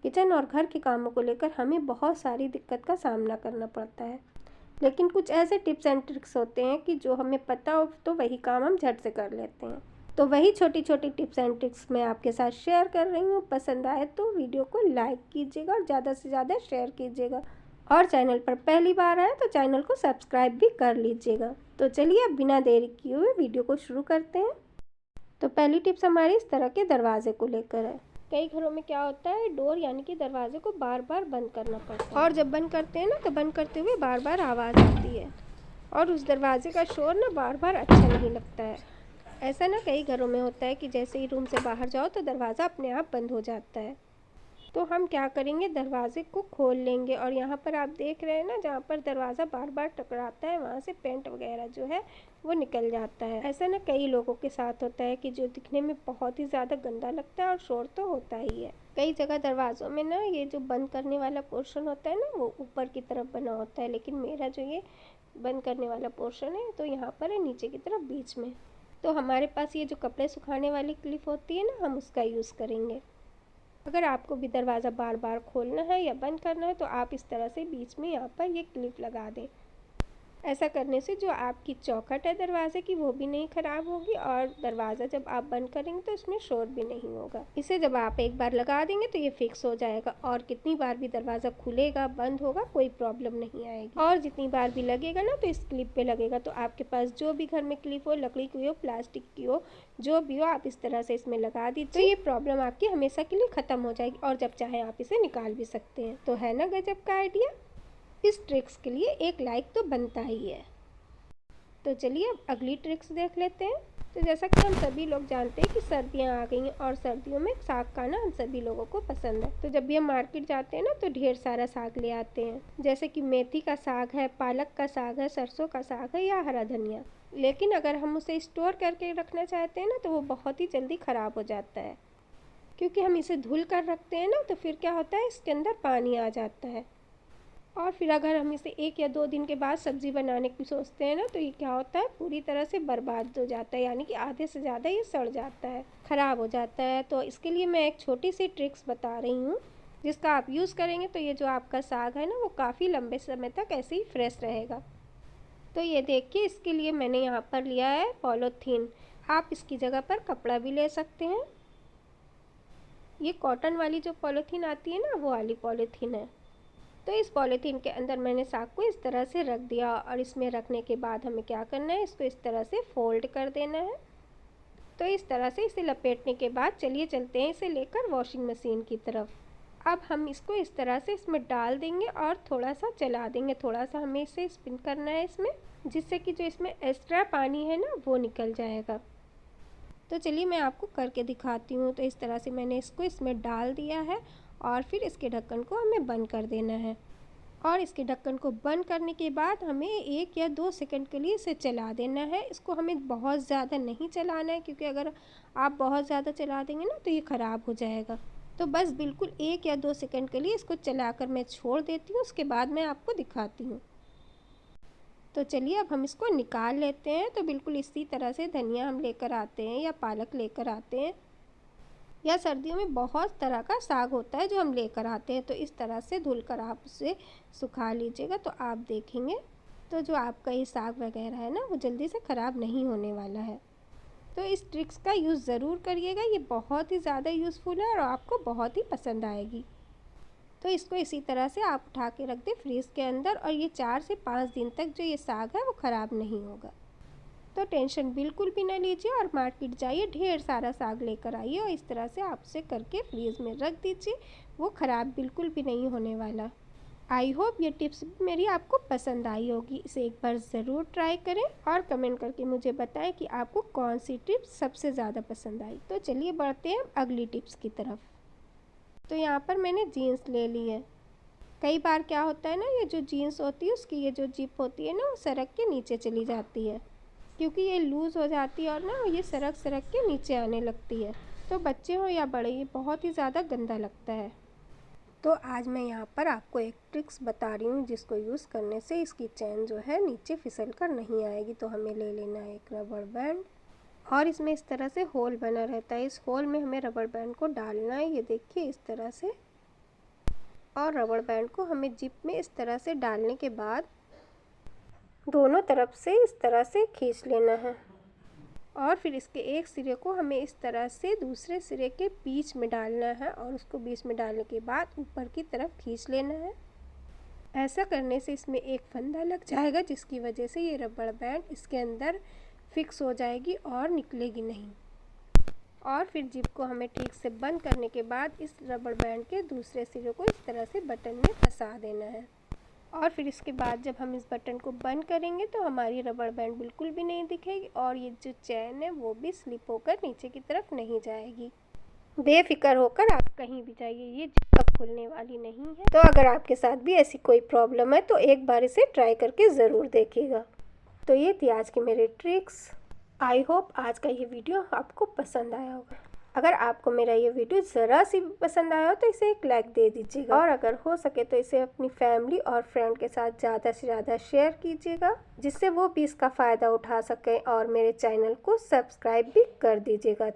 Kitchen और घर के कामों को लेकर हमें बहुत सारी दिक्कत का सामना करना पड़ता है, लेकिन कुछ ऐसे टिप्स एंड ट्रिक्स होते हैं कि जो हमें पता हो तो वही काम हम झट से कर लेते हैं। तो वही छोटी छोटी टिप्स एंड ट्रिक्स मैं आपके साथ शेयर कर रही हूँ। पसंद आए तो वीडियो को लाइक कीजिएगा और ज़्यादा से ज़्यादा शेयर कीजिएगा, और चैनल पर पहली बार आए तो चैनल को सब्सक्राइब भी कर लीजिएगा। तो चलिए अब बिना देरी किए हुए वीडियो को शुरू करते हैं। तो पहली टिप्स हमारी इस तरह के दरवाजे को लेकर है। कई घरों में क्या होता है, डोर यानी कि दरवाजे को बार बार बंद करना पड़ता है, और जब बंद करते हैं ना तो बंद करते हुए बार बार आवाज़ आती है, और उस दरवाजे का शोर ना बार बार अच्छा नहीं लगता है। ऐसा ना कई घरों में होता है कि जैसे ही रूम से बाहर जाओ तो दरवाज़ा अपने आप बंद हो जाता है। तो हम क्या करेंगे, दरवाजे को खोल लेंगे, और यहाँ पर आप देख रहे हैं ना, जहाँ पर दरवाज़ा बार बार टकराता है वहाँ से पेंट वगैरह जो है वो निकल जाता है। ऐसा ना कई लोगों के साथ होता है कि जो दिखने में बहुत ही ज़्यादा गंदा लगता है, और शोर तो होता ही है। कई जगह दरवाज़ों में ना ये जो बंद करने वाला पोर्शन होता है ना वो ऊपर की तरफ बना होता है, लेकिन मेरा जो ये बंद करने वाला पोर्शन है तो यहाँ पर है नीचे की तरफ बीच में। तो हमारे पास ये जो कपड़े सुखाने वाली क्लिप होती है ना, हम उसका यूज़ करेंगे। अगर आपको भी दरवाज़ा बार बार खोलना है या बंद करना है तो आप इस तरह से बीच में यहाँ पर ये क्लिप लगा दें। ऐसा करने से जो आपकी चौखट है दरवाजे की वो भी नहीं ख़राब होगी, और दरवाज़ा जब आप बंद करेंगे तो इसमें शोर भी नहीं होगा। इसे जब आप एक बार लगा देंगे तो ये फिक्स हो जाएगा, और कितनी बार भी दरवाज़ा खुलेगा बंद होगा कोई प्रॉब्लम नहीं आएगी। और जितनी बार भी लगेगा ना तो इस क्लिप पे लगेगा। तो आपके पास जो भी घर में क्लिप हो, लकड़ी की हो, प्लास्टिक की हो, जो भी हो, आप इस तरह से इसमें लगा दीजिए तो ये प्रॉब्लम आपकी हमेशा के लिए ख़त्म हो जाएगी, और जब चाहे आप इसे निकाल भी सकते हैं। तो है ना गजब का आइडिया। इस ट्रिक्स के लिए एक लाइक तो बनता ही है। तो चलिए अब अगली ट्रिक्स देख लेते हैं। तो जैसा कि हम सभी लोग जानते हैं कि सर्दियां आ गई हैं, और सर्दियों में साग खाना हम सभी लोगों को पसंद है। तो जब भी हम मार्केट जाते हैं ना तो ढेर सारा साग ले आते हैं, जैसे कि मेथी का साग है, पालक का साग है, सरसों का साग है या हरा धनिया। लेकिन अगर हम उसे स्टोर करके रखना चाहते हैं ना तो वो बहुत ही जल्दी ख़राब हो जाता है, क्योंकि हम इसे धुल कर रखते हैं ना तो फिर क्या होता है, इसके अंदर पानी आ जाता है। और फिर अगर हम इसे 1 या 2 दिन के बाद सब्ज़ी बनाने की सोचते हैं ना तो ये क्या होता है, पूरी तरह से बर्बाद हो जाता है, यानी कि आधे से ज़्यादा ये सड़ जाता है, ख़राब हो जाता है। तो इसके लिए मैं एक छोटी सी ट्रिक्स बता रही हूँ, जिसका आप यूज़ करेंगे तो ये जो आपका साग है ना वो काफ़ी लंबे समय तक ऐसे ही फ्रेश रहेगा। तो ये देखिए, इसके लिए मैंने यहाँ पर लिया है पॉलीथीन। आप इसकी जगह पर कपड़ा भी ले सकते हैं। ये कॉटन वाली जो पॉलीथीन आती है ना वो वाली पॉलीथीन है। तो इस पॉलीथीन के अंदर मैंने साग को इस तरह से रख दिया, और इसमें रखने के बाद हमें क्या करना है, इसको इस तरह से फोल्ड कर देना है। तो इस तरह से इसे लपेटने के बाद चलिए चलते हैं इसे लेकर वॉशिंग मशीन की तरफ। अब हम इसको इस तरह से इसमें डाल देंगे और थोड़ा सा चला देंगे, थोड़ा सा हमें इसे स्पिन करना है इसमें, जिससे कि जो इसमें एक्स्ट्रा पानी है ना वो निकल जाएगा। तो चलिए मैं आपको करके दिखाती हूँ। तो इस तरह से मैंने इसको इसमें डाल दिया है, और फिर इसके ढक्कन को हमें बंद कर देना है। और इसके ढक्कन को बंद करने के बाद हमें 1 या 2 सेकंड के लिए इसे चला देना है। इसको हमें बहुत ज़्यादा नहीं चलाना है, क्योंकि अगर आप बहुत ज़्यादा चला देंगे ना तो ये ख़राब हो जाएगा। तो बस बिल्कुल 1 या 2 सेकंड के लिए इसको चलाकर मैं छोड़ देती हूँ, उसके बाद मैं आपको दिखाती हूँ। तो चलिए अब हम इसको निकाल लेते हैं। तो बिल्कुल इसी तरह से धनिया हम लेकर आते हैं या पालक लेकर आते हैं, या सर्दियों में बहुत तरह का साग होता है जो हम लेकर आते हैं। तो इस तरह से धुलकर आप उसे सुखा लीजिएगा, तो आप देखेंगे तो जो आपका ये साग वगैरह है ना वो जल्दी से ख़राब नहीं होने वाला है। तो इस ट्रिक्स का यूज़ ज़रूर करिएगा, ये बहुत ही ज़्यादा यूज़फुल है और आपको बहुत ही पसंद आएगी। तो इसको इसी तरह से आप उठा के रख दें फ्रीज़ के अंदर, और ये 4 से 5 दिन तक जो ये साग है वो ख़राब नहीं होगा। तो टेंशन बिल्कुल भी ना लीजिए, और मार्केट जाइए, ढेर सारा साग लेकर आइए, और इस तरह से आप उसे करके फ्रीज में रख दीजिए, वो ख़राब बिल्कुल भी नहीं होने वाला। आई होप ये टिप्स भी मेरी आपको पसंद आई होगी। इसे एक बार ज़रूर ट्राई करें, और कमेंट करके मुझे बताएं कि आपको कौन सी टिप्स सबसे ज़्यादा पसंद आई। तो चलिए बढ़ते हैं अगली टिप्स की तरफ। तो यहाँ पर मैंने जीन्स ले ली है। कई बार क्या होता है ना, ये जो जीन्स होती है उसकी ये जो जिप होती है ना वो सड़क के नीचे चली जाती है, क्योंकि ये लूज़ हो जाती है और ना ये सरक सरक के नीचे आने लगती है। तो बच्चे हो या बड़े, ये बहुत ही ज़्यादा गंदा लगता है। तो आज मैं यहाँ पर आपको एक ट्रिक्स बता रही हूँ, जिसको यूज़ करने से इसकी चैन जो है नीचे फिसल कर नहीं आएगी। तो हमें ले लेना है एक रबड़ बैंड, और इसमें इस तरह से होल बना रहता है, इस होल में हमें रबड़ बैंड को डालना है। ये देखिए इस तरह से, और रबड़ बैंड को हमें जिप में इस तरह से डालने के बाद दोनों तरफ से इस तरह से खींच लेना है और फिर इसके एक सिरे को हमें इस तरह से दूसरे सिरे के बीच में डालना है और उसको बीच में डालने के बाद ऊपर की तरफ खींच लेना है। ऐसा करने से इसमें एक फंदा लग जाएगा जिसकी वजह से ये रबड़ बैंड इसके अंदर फिक्स हो जाएगी और निकलेगी नहीं। और फिर जिप को हमें ठीक से बंद करने के बाद इस रबड़ बैंड के दूसरे सिरे को इस तरह से बटन में फंसा देना है और फिर इसके बाद जब हम इस बटन को बंद करेंगे तो हमारी रबड़ बैंड बिल्कुल भी नहीं दिखेगी और ये जो चैन है वो भी स्लिप होकर नीचे की तरफ नहीं जाएगी। बेफिक्र होकर आप कहीं भी जाइए, ये जिप अब खुलने वाली नहीं है। तो अगर आपके साथ भी ऐसी कोई प्रॉब्लम है तो एक बार इसे ट्राई करके ज़रूर देखिएगा। तो ये थी आज की मेरी ट्रिक्स। आई होप आज का ये वीडियो आपको पसंद आया होगा। अगर आपको मेरा ये वीडियो ज़रा सी भी पसंद आया हो तो इसे एक लाइक दे दीजिएगा और अगर हो सके तो इसे अपनी फैमिली और फ्रेंड के साथ ज़्यादा से ज़्यादा शेयर कीजिएगा जिससे वो भी इसका फ़ायदा उठा सकें और मेरे चैनल को सब्सक्राइब भी कर दीजिएगा।